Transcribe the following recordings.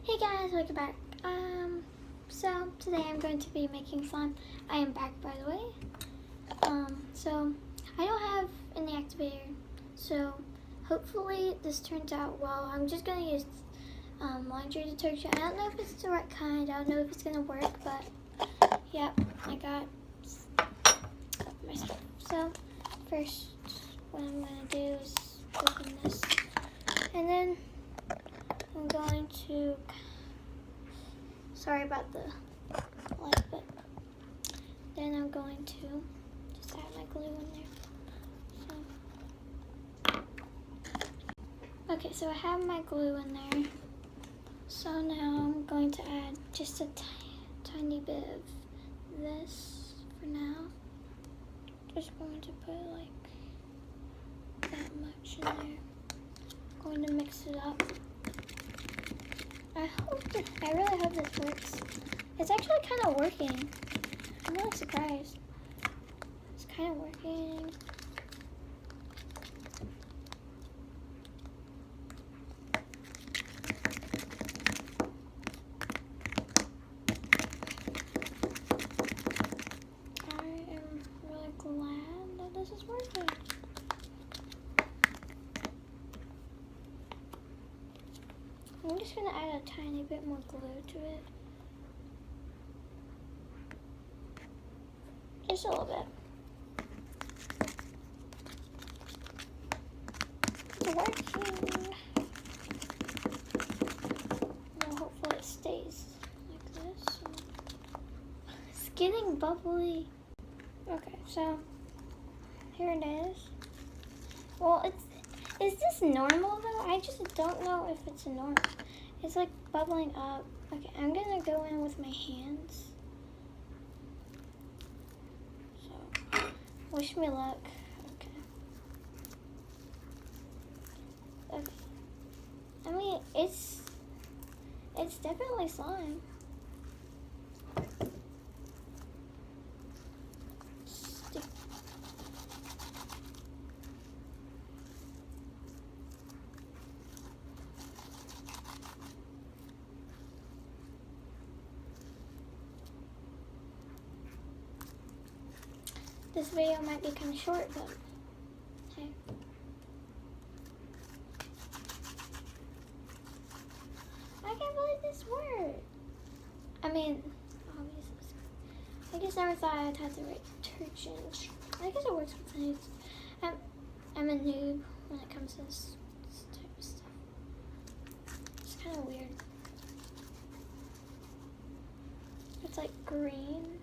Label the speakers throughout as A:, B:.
A: Hey guys, welcome back. So today I'm going to be making slime. I am back, by the way. So I don't have any activator, so hopefully this turns out well. I'm just gonna use laundry detergent. I don't know if it's the right kind. I don't know if it's gonna work, but yep, I got my stuff. So first, what I'm gonna do is open this, and then I'm going to, sorry about the light, but then I'm going to just add my glue in there. So, okay, so I have my glue in there. So now I'm going to add just a tiny bit of this for now. Just going to put like that much in there. Going to mix it up. I really hope this works. It's actually kind of working. I'm really surprised. It's kind of working. I am really glad that this is working. I'm just going to add a tiny bit more glue to it. Just a little bit. It's working. Now hopefully it stays like this. It's getting bubbly. Okay, so here it is. Well, is this normal though? I just don't know if it's normal. It's like bubbling up. Okay, I'm gonna go in with my hands. So, wish me luck. Okay. Okay. I mean, it's definitely slime. This video might be kind of short, but hey. I can't believe this worked. I mean, obviously, I just never thought I'd have the right detergent. I guess it works with things. I'm a noob when it comes to this type of stuff. It's kind of weird. It's like green.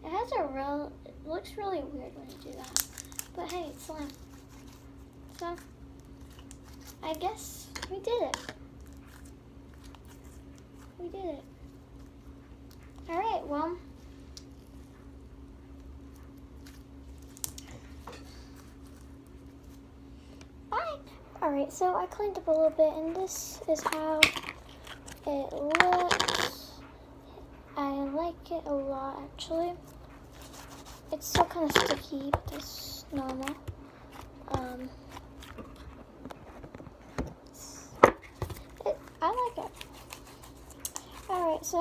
A: It has it looks really weird when you do that. But hey, it's slime. So, I guess we did it. We did it. Alright, well. Bye. Alright, so I cleaned up a little bit, and this is how it looks. I like it a lot, actually. It's still kind of sticky, but that's normal. I like it. Alright, so